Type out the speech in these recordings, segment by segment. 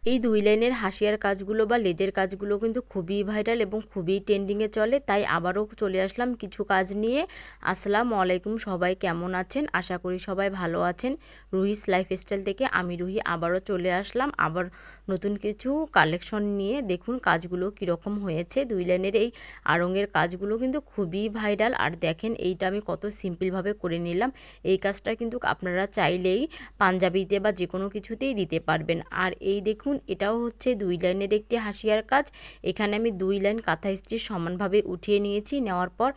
এই ২ লাইনের হাসিয়ার কাজগুলো বা লেজের কাজগুলো কিন্তু খুবই ভাইরাল এবং খুবই ট্রেন্ডিংয়ে চলে। তাই আবারও চলে আসলাম কিছু কাজ নিয়ে। আসসালামু আলাইকুম, সবাই কেমন আছেন? আশা করি সবাই ভালো আছেন। রুহিস লাইফস্টাইল থেকে আমি রুহি আবারও চলে আসলাম আবার নতুন কিছু কালেকশন নিয়ে। দেখুন কাজগুলো কীরকম হয়েছে। ২ লাইনের এই আড়ঙের কাজগুলো কিন্তু খুবই ভাইরাল। আর দেখেন এইটা আমি কত সিম্পলভাবে করে নিলাম। এই কাজটা কিন্তু আপনারা চাইলেই পাঞ্জাবিতে বা যে কোনো কিছুতেই দিতে পারবেন। আর এই দেখুন এটাও হচ্ছে ২ লাইনের একটি হাসিয়ার কাজ। এখানে আমি ২ লাইন কাঁথা স্টিচ সমানভাবে উঠিয়ে নিয়েছি। নেওয়ার পর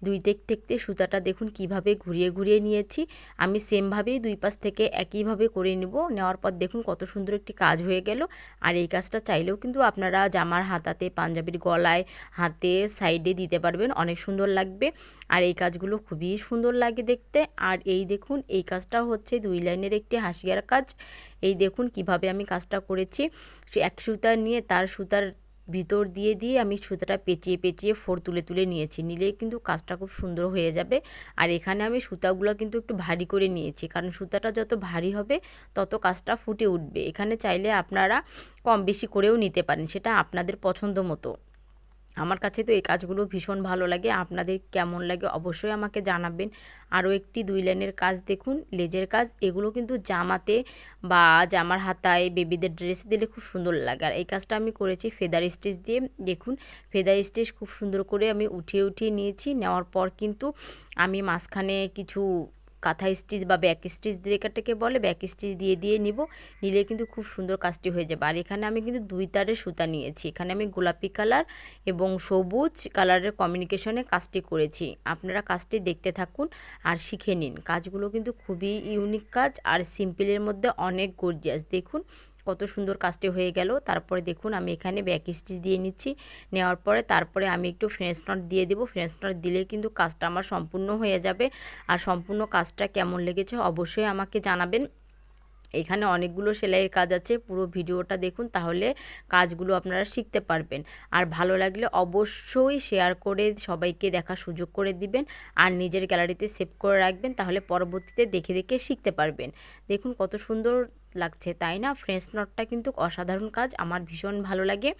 ২ দিক থেকে সুতাটা দেখুন কিভাবে ঘুরিয়ে ঘুরিয়ে নিয়েছি। আমি সেমভাবেই ২ পাশ থেকে একইভাবে করে নেব। নেওয়ার পর দেখুন কত সুন্দর একটি কাজ হয়ে গেল। আর এই কাজটা চাইলেও কিন্তু আপনারা জামার হাতাতে, পাঞ্জাবির গলায়, হাতে, সাইডে দিতে পারবেন, অনেক সুন্দর লাগবে। আর এই কাজগুলো খুবই সুন্দর লাগে দেখতে। আর এই দেখুন এই কাজটাও হচ্ছে ২ লাইনের একটি হাসিয়ার কাজ। এই দেখুন কিভাবে আমি কাজটা করেছি। এক সুতা নিয়ে তার সুতার ভিতর দিয়ে দিয়ে আমি সুতাটা পেঁচিয়ে পেঁচিয়ে ফোর তুলে তুলে নিয়েছি। নিলেই কিন্তু কাজটা খুব সুন্দর হয়ে যাবে। আর এখানে আমি সুতাগুলো কিন্তু একটু ভারী করে নিয়েছি, কারণ সুতাটা যত ভারী হবে তত কাজটা ফুটে উঠবে। এখানে চাইলে আপনারা কম বেশি করেও নিতে পারেন, সেটা আপনাদের পছন্দ মতো। আমার কাছে তো এই কাজগুলো ভীষণ ভালো লাগে। আপনাদের কেমন লাগে অবশ্যই আমাকে জানাবেন। আরও একটি ২ লাইনের কাজ দেখুন, লেজের কাজ। এগুলো কিন্তু জামাতে বা জামার হাতায়, বেবিদের ড্রেসে দিলে খুব সুন্দর লাগে। আর এই কাজটা আমি করেছি ফেদার স্টিচ দিয়ে। দেখুন ফেদার স্টিচ খুব সুন্দর করে আমি উঠিয়ে উঠিয়ে নিয়েছি। নেওয়ার পর কিন্তু আমি মাঝখানে কিছু কাঁথা স্টিচ বা ব্যাক স্টিচ যেটাকে বলে, ব্যাক স্টিচ দিয়ে দিয়ে নিব। নিলে কিন্তু খুব সুন্দর কাজটি হয়ে যাবে। আর এখানে আমি কিন্তু ২ তারের সুতা নিয়েছি। এখানে আমি গোলাপি কালার এবং সবুজ কালারের কমিউনিকেশনে কাজটি করেছি। আপনারা কাজটি দেখতে থাকুন আর শিখে নিন। কাজগুলো কিন্তু খুবই ইউনিক কাজ আর সিম্পলের মধ্যে অনেক গর্জিয়াস। দেখুন কত সুন্দর কাজটি হয়ে গেল। তারপরে দেখুন আমি এখানে ব্যাক স্টিচ দিয়ে নিচ্ছি। নেওয়ার পরে তারপরে আমি একটু ফ্রেঞ্চ নট দিয়ে দেবো। ফ্রেঞ্চ নট দিলে কিন্তু কাজটা আমার সম্পূর্ণ হয়ে যাবে। আর সম্পূর্ণ কাজটা কেমন লেগেছে অবশ্যই আমাকে জানাবেন। এখানে অনেকগুলো সেলাইয়ের কাজ আছে, পুরো ভিডিওটা দেখুন, তাহলে কাজগুলো আপনারা শিখতে পারবেন। আর ভালো লাগলে অবশ্যই শেয়ার করে সবাইকে দেখার সুযোগ করে দিবেন। আর নিজের গ্যালারিতে সেভ করে রাখবেন, তাহলে পরবর্তীতে দেখে দেখে শিখতে পারবেন। দেখুন কত সুন্দর লাগছে, তাই না? ফ্রেঞ্চ নটটা কিন্তু অসাধারণ কাজ, আমার ভীষণ ভালো লাগে।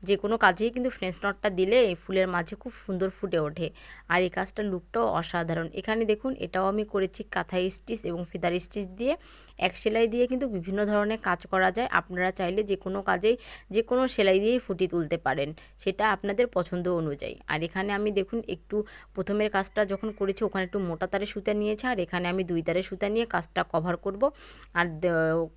যে কোনো কাজেই কিন্তু ফ্রেঞ্চ নটটা দিলে ফুলের মাঝে খুব সুন্দর ফুটে ওঠে। আর এই কাজটার লুকটাও অসাধারণ। এখানে দেখুন এটাও আমি করেছি কাঁথা স্টিচ এবং ফিদার স্টিচ দিয়ে। এক সেলাই দিয়ে কিন্তু বিভিন্ন ধরনের কাজ করা যায়। আপনারা চাইলে যে কোনো কাজেই যে কোনো সেলাই দিয়েই ফুটিয়ে তুলতে পারেন, সেটা আপনাদের পছন্দ অনুযায়ী। আর এখানে আমি দেখুন একটু প্রথমের কাজটা যখন করেছি ওখানে একটু মোটা তারের সুতা নিয়েছি, আর এখানে আমি ২ তারের সুতা নিয়ে কাজটা কভার করব। আর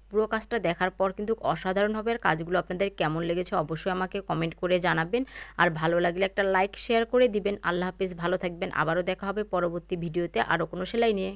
পুরো কাজটা দেখার পর কিন্তু অসাধারণ হবে। আর কাজগুলো আপনাদের কেমন লেগেছে অবশ্যই আমাকে কমেন্ট করে জানাবেন। আর ভালো লাগলে একটা লাইক শেয়ার করে দিবেন। আল্লাহ হাফেজ, ভালো থাকবেন। আবারও দেখা হবে পরবর্তী ভিডিওতে আরও কোনো সেলাই নিয়ে।